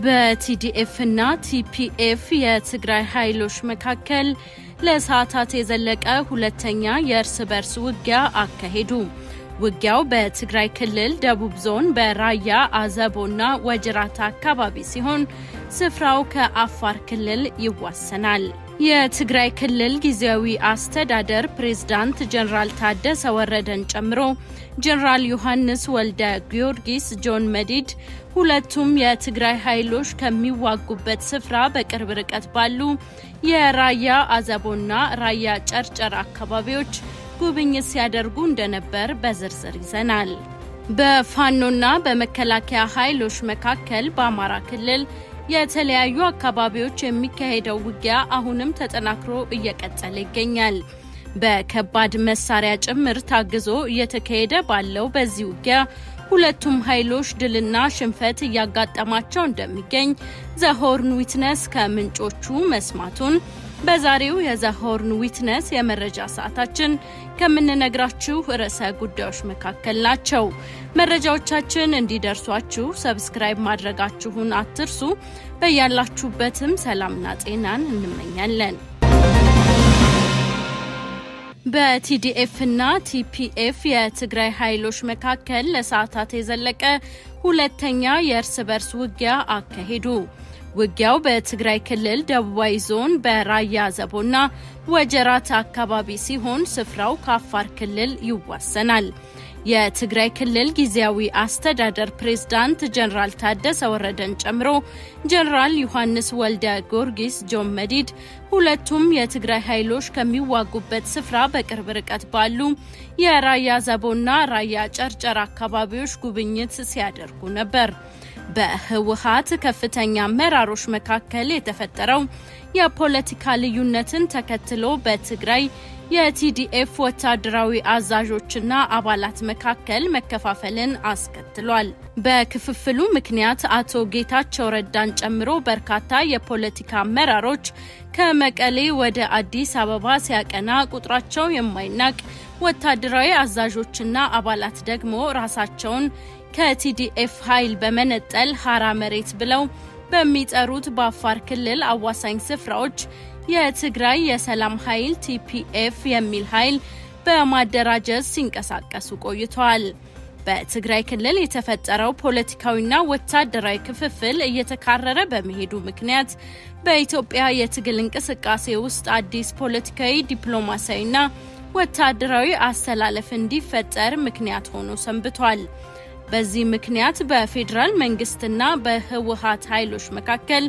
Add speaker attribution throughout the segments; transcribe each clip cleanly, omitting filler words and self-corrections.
Speaker 1: በቲዲኤፍ እና ቲፒኤፍ የትግራይ ኃይሎች መካከል ለሰዓታት የዘለቀ ሁለተኛ የእርስ በርስ ውጊያ አካሄዱ። ውጊያው በትግራይ ክልል ደቡብ ዞን በራያ አዘቦና ወጅራት አካባቢ ሲሆን ስፍራው ከአፋር ክልል ይዋሰናል። የትግራይ ክልል ጊዜያዊ አስተዳደር ፕሬዝዳንት ጀነራል ታደሰ ወረደን ጨምሮ ጀነራል ዮሐንስ ወልደ ጊዮርጊስ ጆን መዲድ ሁለቱም የትግራይ ኃይሎች ከሚዋጉበት ስፍራ በቅርብ ርቀት ባሉ የራያ አዘቦና ራያ ጨርጨር አካባቢዎች ጉብኝት ሲያደርጉ እንደነበር በዝርዝር ይዘናል። በፋኖና በመከላከያ ኃይሎች መካከል በአማራ ክልል የተለያዩ አካባቢዎች የሚካሄደው ውጊያ አሁንም ተጠናክሮ እየቀጠለ ይገኛል። በከባድ መሳሪያ ጭምር ታግዞ እየተካሄደ ባለው በዚህ ውጊያ ሁለቱም ኃይሎች ድልና ሽንፈት ያጋጠማቸው እንደሚገኝ ዘሆርን ዊትነስ ከምንጮቹ መስማቱን በዛሬው የዘሆርን ዊትነስ የመረጃ ሰዓታችን ከምንነግራችሁ ርዕሰ ጉዳዮች መካከል ናቸው። መረጃዎቻችን እንዲደርሷችሁ ሰብስክራይብ ማድረጋችሁን አትርሱ። በያላችሁበትም ሰላምና ጤናን እንመኛለን። በቲዲኤፍ እና ቲፒኤፍ የትግራይ ኃይሎች መካከል ለሰዓታት የዘለቀ ሁለተኛ የእርስ በርስ ውጊያ አካሄዱ። ውጊያው በትግራይ ክልል ደቡባዊ ዞን በራያ አዘቦና ወጀራት አካባቢ ሲሆን ስፍራው ከአፋር ክልል ይዋሰናል። የትግራይ ክልል ጊዜያዊ አስተዳደር ፕሬዝዳንት ጀነራል ታደሰ ወረደን ጨምሮ ጀነራል ዮሐንስ ወልደ ጊዮርጊስ ጆን መዲድ ሁለቱም የትግራይ ኃይሎች ከሚዋጉበት ስፍራ በቅርብ ርቀት ባሉ የራያ አዘቦና ራያ ጨርጨር አካባቢዎች ጉብኝት ሲያደርጉ ነበር። በህወሓት ከፍተኛ አመራሮች መካከል የተፈጠረው የፖለቲካ ልዩነትን ተከትሎ በትግራይ የቲዲኤፍ ወታደራዊ አዛዦችና አባላት መካከል መከፋፈልን አስከትሏል። በክፍፍሉ ምክንያት አቶ ጌታቸው ረዳን ጨምሮ በርካታ የፖለቲካ አመራሮች ከመቀሌ ወደ አዲስ አበባ ሲያቀና ቁጥራቸው የማይናቅ ወታደራዊ አዛዦችና አባላት ደግሞ ራሳቸውን ከቲዲኤፍ ኃይል በመነጠል ሐራ መሬት ብለው በሚጠሩት በአፋር ክልል አዋሳኝ ስፍራዎች የትግራይ የሰላም ኃይል ቲፒኤፍ የሚል ኃይል በማደራጀት ሲንቀሳቀሱ ቆይተዋል። በትግራይ ክልል የተፈጠረው ፖለቲካዊና ወታደራዊ ክፍፍል እየተካረረ በመሄዱ ምክንያት በኢትዮጵያ የትግል እንቅስቃሴ ውስጥ አዲስ ፖለቲካዊ ዲፕሎማሲያዊና ወታደራዊ አስተላለፍ እንዲፈጠር ምክንያት ሆኖ ሰንብቷል። በዚህ ምክንያት በፌደራል መንግስትና በህወሓት ኃይሎች መካከል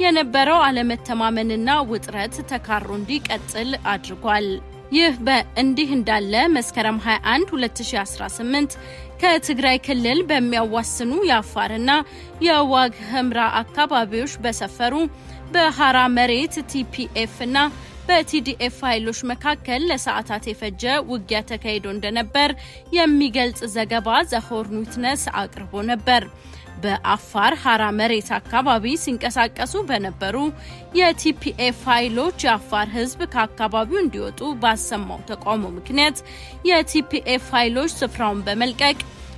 Speaker 1: የነበረው አለመተማመንና ውጥረት ተካሮ እንዲቀጥል አድርጓል። ይህ በእንዲህ እንዳለ መስከረም 21 2018 ከትግራይ ክልል በሚያዋስኑ የአፋርና የዋግ ኽምራ አካባቢዎች በሰፈሩ በሐራ መሬት ቲፒኤፍና በቲዲኤፍ ኃይሎች መካከል ለሰዓታት የፈጀ ውጊያ ተካሂዶ እንደነበር የሚገልጽ ዘገባ ዘሆርን ዊትነስ አቅርቦ ነበር። በአፋር ሐራ መሬት አካባቢ ሲንቀሳቀሱ በነበሩ የቲፒኤፍ ኃይሎች የአፋር ህዝብ ከአካባቢው እንዲወጡ ባሰማው ተቃውሞ ምክንያት የቲፒኤፍ ኃይሎች ስፍራውን በመልቀቅ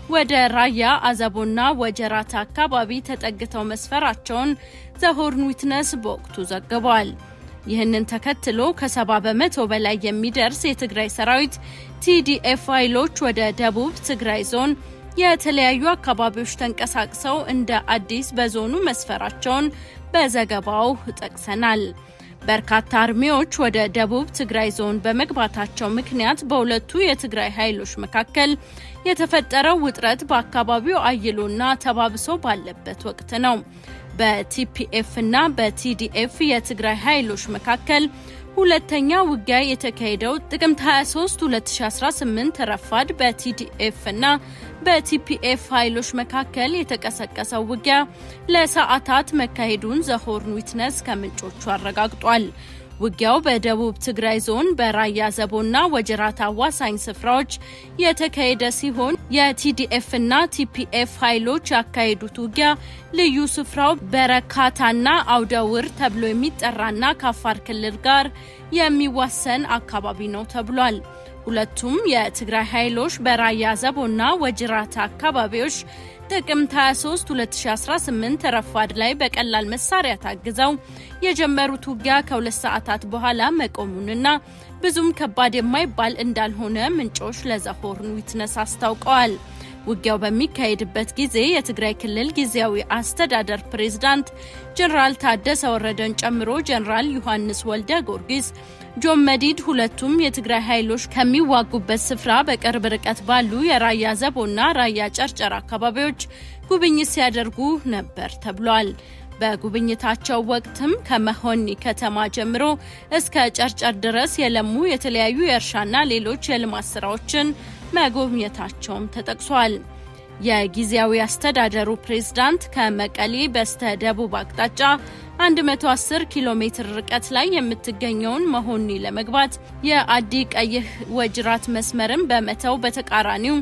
Speaker 1: ወደ ራያ አዘቦና ወጀራት አካባቢ ተጠግተው መስፈራቸውን ዘሆርን ዊትነስ በወቅቱ ዘግቧል። ይህንን ተከትሎ ከ70 በመቶ በላይ የሚደርስ የትግራይ ሰራዊት ቲዲኤፍ ኃይሎች ወደ ደቡብ ትግራይ ዞን የተለያዩ አካባቢዎች ተንቀሳቅሰው እንደ አዲስ በዞኑ መስፈራቸውን በዘገባው ጠቅሰናል። በርካታ አርሚዎች ወደ ደቡብ ትግራይ ዞን በመግባታቸው ምክንያት በሁለቱ የትግራይ ኃይሎች መካከል የተፈጠረው ውጥረት በአካባቢው አይሎና ተባብሶ ባለበት ወቅት ነው። በቲፒኤፍ እና በቲዲኤፍ የትግራይ ኃይሎች መካከል ሁለተኛ ውጊያ የተካሄደው ጥቅምት 23 2018 ረፋድ በቲዲኤፍ እና በቲፒኤፍ ኃይሎች መካከል የተቀሰቀሰው ውጊያ ለሰዓታት መካሄዱን ዘሆርን ዊትነስ ከምንጮቹ አረጋግጧል። ውጊያው በደቡብ ትግራይ ዞን በራያ አዘቦና ወጀራት አዋሳኝ ስፍራዎች የተካሄደ ሲሆን የቲዲኤፍ እና ቲፒኤፍ ኃይሎች ያካሄዱት ውጊያ ልዩ ስፍራው በረካታና አውደውር ተብሎ የሚጠራና ከአፋር ክልል ጋር የሚዋሰን አካባቢ ነው ተብሏል። ሁለቱም የትግራይ ኃይሎች በራያ አዘቦና ወጀራት አካባቢዎች ጥቅምት 23 2018 ረፋድ ላይ በቀላል መሳሪያ ታግዘው የጀመሩት ውጊያ ከ2 ሰዓታት በኋላ መቆሙንና ብዙም ከባድ የማይባል እንዳልሆነ ምንጮች ለዘሆርን ዊትነስ አስታውቀዋል። ውጊያው በሚካሄድበት ጊዜ የትግራይ ክልል ጊዜያዊ አስተዳደር ፕሬዝዳንት ጀነራል ታደሰ ወረደን ጨምሮ ጀነራል ዮሐንስ ወልደ ጊዮርጊስ ጆን መዲድ ሁለቱም የትግራይ ኃይሎች ከሚዋጉበት ስፍራ በቅርብ ርቀት ባሉ የራያ ዘቦና ራያ ጨርጨር አካባቢዎች ጉብኝት ሲያደርጉ ነበር ተብሏል። በጉብኝታቸው ወቅትም ከመሆኒ ከተማ ጀምሮ እስከ ጨርጨር ድረስ የለሙ የተለያዩ የእርሻና ሌሎች የልማት ስራዎችን መጎብኘታቸውም ተጠቅሷል። የጊዜያዊ አስተዳደሩ ፕሬዝዳንት ከመቀሌ በስተደቡብ አቅጣጫ 110 ኪሎ ሜትር ርቀት ላይ የምትገኘውን መሆኒ ለመግባት የአዲ ቀይህ ወጅራት መስመርን በመተው በተቃራኒው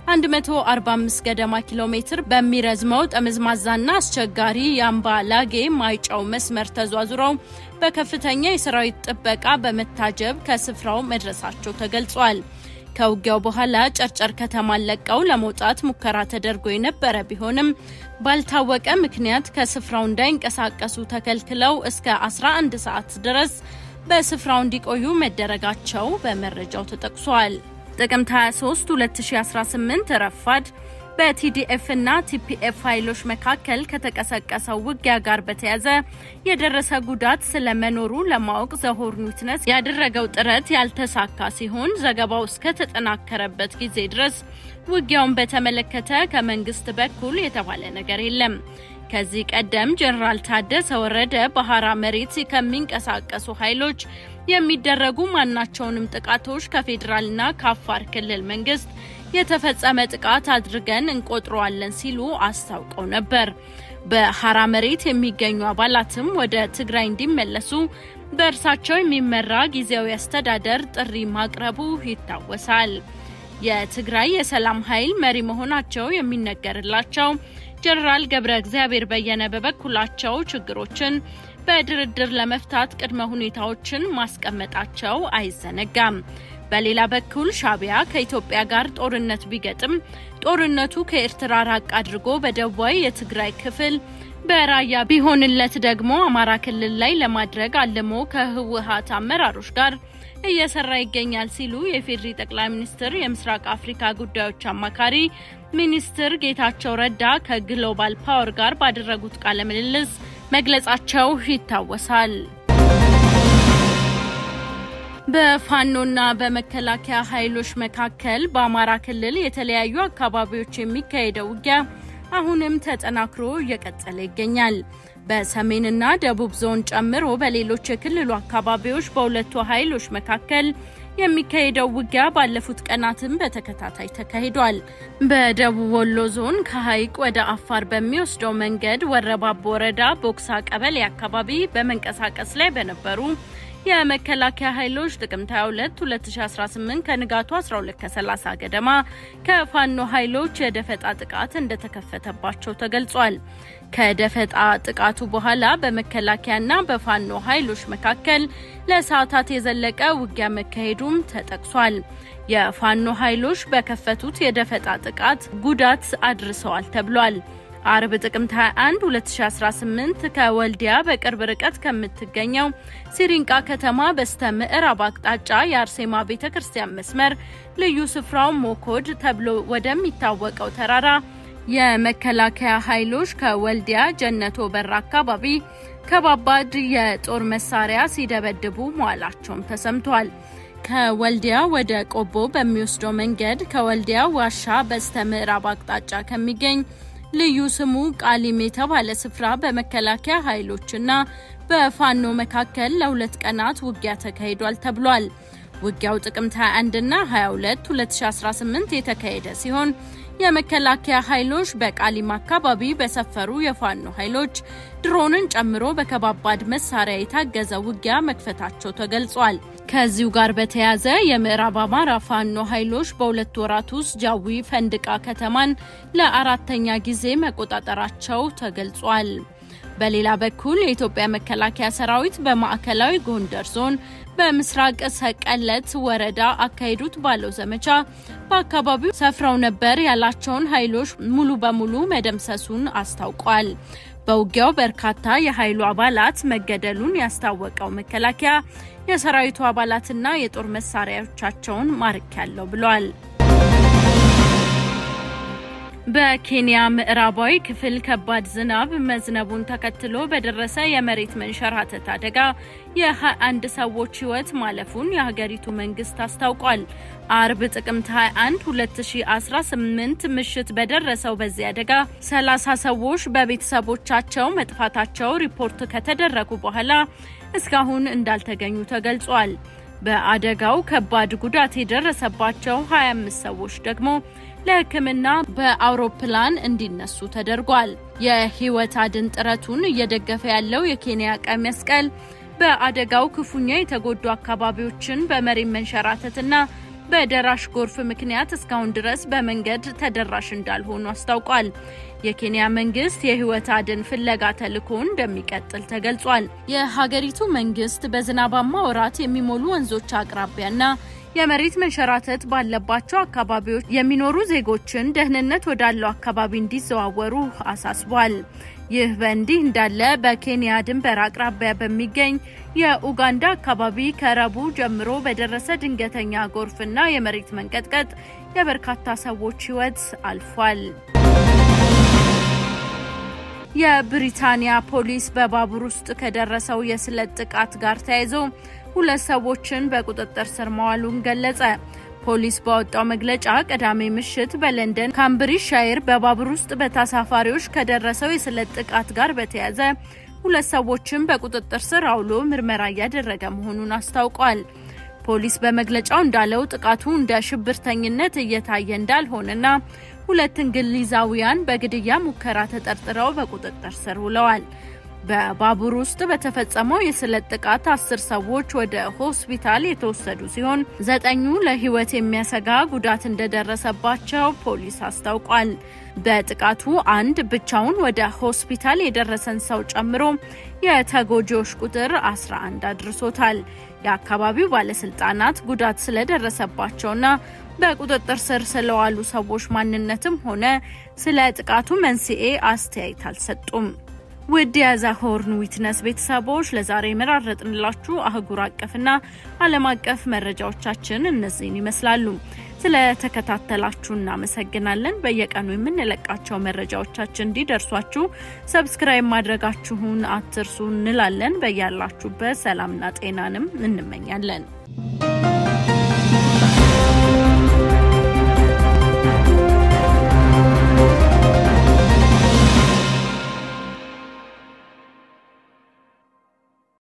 Speaker 1: 145 ገደማ ኪሎ ሜትር በሚረዝመው ጠመዝማዛና አስቸጋሪ ያምባ ላጌ ማይጫው መስመር ተዟዙረው በከፍተኛ የሰራዊት ጥበቃ በመታጀብ ከስፍራው መድረሳቸው ተገልጿል። ከውጊያው በኋላ ጨርጨር ከተማን ለቀው ለመውጣት ሙከራ ተደርጎ የነበረ ቢሆንም ባልታወቀ ምክንያት ከስፍራው እንዳይንቀሳቀሱ ተከልክለው እስከ 11 ሰዓት ድረስ በስፍራው እንዲቆዩ መደረጋቸው በመረጃው ተጠቅሷል። ጥቅምት 23 2018 ረፋድ በቲዲኤፍ እና ቲፒኤፍ ኃይሎች መካከል ከተቀሰቀሰው ውጊያ ጋር በተያያዘ የደረሰ ጉዳት ስለመኖሩ ለማወቅ ዘሆርን ዊትነስ ያደረገው ጥረት ያልተሳካ ሲሆን ዘገባው እስከ ተጠናከረበት ጊዜ ድረስ ውጊያውን በተመለከተ ከመንግስት በኩል የተባለ ነገር የለም። ከዚህ ቀደም ጀነራል ታደሰ ወረደ በሐራ መሬት ከሚንቀሳቀሱ ኃይሎች የሚደረጉ ማናቸውንም ጥቃቶች ከፌደራልና ከአፋር ክልል መንግስት የተፈጸመ ጥቃት አድርገን እንቆጥረዋለን ሲሉ አስታውቀው ነበር። በሐራ መሬት የሚገኙ አባላትም ወደ ትግራይ እንዲመለሱ በእርሳቸው የሚመራ ጊዜያዊ አስተዳደር ጥሪ ማቅረቡ ይታወሳል። የትግራይ የሰላም ኃይል መሪ መሆናቸው የሚነገርላቸው ጀነራል ገብረ እግዚአብሔር በየነ በበኩላቸው ችግሮችን በድርድር ለመፍታት ቅድመ ሁኔታዎችን ማስቀመጣቸው አይዘነጋም። በሌላ በኩል ሻቢያ ከኢትዮጵያ ጋር ጦርነት ቢገጥም ጦርነቱ ከኤርትራ ራቅ አድርጎ በደቡባዊ የትግራይ ክፍል በራያ ቢሆንለት ደግሞ አማራ ክልል ላይ ለማድረግ አልሞ ከህወሓት አመራሮች ጋር እየሰራ ይገኛል ሲሉ የፌዴሪ ጠቅላይ ሚኒስትር የምስራቅ አፍሪካ ጉዳዮች አማካሪ ሚኒስትር ጌታቸው ረዳ ከግሎባል ፓወር ጋር ባደረጉት ቃለ ምልልስ መግለጻቸው ይታወሳል። በፋኖና በመከላከያ ኃይሎች መካከል በአማራ ክልል የተለያዩ አካባቢዎች የሚካሄደው ውጊያ አሁንም ተጠናክሮ እየቀጠለ ይገኛል። በሰሜንና ደቡብ ዞን ጨምሮ በሌሎች የክልሉ አካባቢዎች በሁለቱ ኃይሎች መካከል የሚካሄደው ውጊያ ባለፉት ቀናትም በተከታታይ ተካሂዷል። በደቡብ ወሎ ዞን ከሐይቅ ወደ አፋር በሚወስደው መንገድ ወረባቦ ወረዳ ቦክሳ ቀበሌ አካባቢ በመንቀሳቀስ ላይ በነበሩ የመከላከያ ኃይሎች ጥቅምት 22 2018 ከንጋቱ 12:30 ገደማ ከፋኖ ኃይሎች የደፈጣ ጥቃት እንደተከፈተባቸው ተገልጿል። ከደፈጣ ጥቃቱ በኋላ በመከላከያና በፋኖ ኃይሎች መካከል ለሰዓታት የዘለቀ ውጊያ መካሄዱም ተጠቅሷል። የፋኖ ኃይሎች በከፈቱት የደፈጣ ጥቃት ጉዳት አድርሰዋል ተብሏል። አርብ ጥቅምት 21 2018 ከወልዲያ በቅርብ ርቀት ከምትገኘው ሲሪንቃ ከተማ በስተምዕራብ አቅጣጫ የአርሴማ ቤተክርስቲያን መስመር ልዩ ስፍራው ሞኮድ ተብሎ ወደሚታወቀው ተራራ የመከላከያ ኃይሎች ከወልዲያ ጀነቶ በር አካባቢ ከባባድ የጦር መሳሪያ ሲደበድቡ መዋላቸውም ተሰምቷል። ከወልዲያ ወደ ቆቦ በሚወስደው መንገድ ከወልዲያ ዋሻ በስተምዕራብ አቅጣጫ ከሚገኝ ልዩ ስሙ ቃሊም የተባለ ስፍራ በመከላከያ ኃይሎችና በፋኖ መካከል ለሁለት ቀናት ውጊያ ተካሂዷል ተብሏል። ውጊያው ጥቅምት 21 እና 22 2018 የተካሄደ ሲሆን የመከላከያ ኃይሎች በቃሊም አካባቢ በሰፈሩ የፋኖ ኃይሎች ድሮንን ጨምሮ በከባባድ መሳሪያ የታገዘ ውጊያ መክፈታቸው ተገልጿል። ከዚሁ ጋር በተያያዘ የምዕራብ አማራ ፋኖ ኃይሎች በሁለት ወራት ውስጥ ጃዊ ፈንድቃ ከተማን ለአራተኛ ጊዜ መቆጣጠራቸው ተገልጿል። በሌላ በኩል የኢትዮጵያ መከላከያ ሰራዊት በማዕከላዊ ጎንደር ዞን በምስራቅ ሰቀለት ወረዳ አካሄዱት ባለው ዘመቻ በአካባቢው ሰፍረው ነበር ያላቸውን ኃይሎች ሙሉ በሙሉ መደምሰሱን አስታውቋል። በውጊያው በርካታ የኃይሉ አባላት መገደሉን ያስታወቀው መከላከያ የሰራዊቱ አባላትና የጦር መሳሪያዎቻቸውን ማርከያለው ብሏል። በኬንያ ምዕራባዊ ክፍል ከባድ ዝናብ መዝነቡን ተከትሎ በደረሰ የመሬት መንሸራተት አደጋ የ21 ሰዎች ህይወት ማለፉን የሀገሪቱ መንግስት አስታውቋል። አርብ ጥቅምት 21 2018 ምሽት በደረሰው በዚህ አደጋ 30 ሰዎች በቤተሰቦቻቸው መጥፋታቸው ሪፖርት ከተደረጉ በኋላ እስካሁን እንዳልተገኙ ተገልጿል። በአደጋው ከባድ ጉዳት የደረሰባቸው 25 ሰዎች ደግሞ ለሕክምና በአውሮፕላን እንዲነሱ ተደርጓል። የህይወት አድን ጥረቱን እየደገፈ ያለው የኬንያ ቀይ መስቀል በአደጋው ክፉኛ የተጎዱ አካባቢዎችን በመሬት መንሸራተትና በደራሽ ጎርፍ ምክንያት እስካሁን ድረስ በመንገድ ተደራሽ እንዳልሆኑ አስታውቋል። የኬንያ መንግስት የህይወት አድን ፍለጋ ተልእኮውን እንደሚቀጥል ተገልጿል። የሀገሪቱ መንግስት በዝናባማ ወራት የሚሞሉ ወንዞች አቅራቢያና የመሬት መንሸራተት ባለባቸው አካባቢዎች የሚኖሩ ዜጎችን ደህንነት ወዳለው አካባቢ እንዲዘዋወሩ አሳስቧል። ይህ በእንዲህ እንዳለ በኬንያ ድንበር አቅራቢያ በሚገኝ የኡጋንዳ አካባቢ ከረቡዕ ጀምሮ በደረሰ ድንገተኛ ጎርፍና የመሬት መንቀጥቀጥ የበርካታ ሰዎች ህይወት አልፏል። የብሪታንያ ፖሊስ በባቡር ውስጥ ከደረሰው የስለት ጥቃት ጋር ተያይዞ 2 ሰዎችን በቁጥጥር ስር ማዋሉን ገለጸ። ፖሊስ ባወጣው መግለጫ ቅዳሜ ምሽት በለንደን ካምብሪጅሻየር በባቡር ውስጥ በተሳፋሪዎች ከደረሰው የስለት ጥቃት ጋር በተያያዘ 2 ሰዎችን በቁጥጥር ስር አውሎ ምርመራ እያደረገ መሆኑን አስታውቋል። ፖሊስ በመግለጫው እንዳለው ጥቃቱ እንደ ሽብርተኝነት እየታየ እንዳልሆነና 2 እንግሊዛውያን በግድያ ሙከራ ተጠርጥረው በቁጥጥር ስር ውለዋል። በባቡር ውስጥ በተፈጸመው የስለት ጥቃት 10 ሰዎች ወደ ሆስፒታል የተወሰዱ ሲሆን 9ኙ ለህይወት የሚያሰጋ ጉዳት እንደደረሰባቸው ፖሊስ አስታውቋል። በጥቃቱ አንድ ብቻውን ወደ ሆስፒታል የደረሰን ሰው ጨምሮ የተጎጂዎች ቁጥር 11 አድርሶታል። የአካባቢው ባለስልጣናት ጉዳት ስለደረሰባቸውና በቁጥጥር ስር ስለዋሉ ሰዎች ማንነትም ሆነ ስለ ጥቃቱ መንስኤ አስተያየት አልሰጡም። ውድ የዛሆርን ዊትነስ ቤተሰቦች ለዛሬ መራረጥንላችሁ አህጉር አቀፍና ዓለም አቀፍ መረጃዎቻችን እነዚህን ይመስላሉ። ስለተከታተላችሁ እናመሰግናለን። በየቀኑ የምንለቃቸው መረጃዎቻችን እንዲደርሷችሁ ሰብስክራይብ ማድረጋችሁን አትርሱ እንላለን። በያላችሁበት ሰላምና ጤናንም እንመኛለን።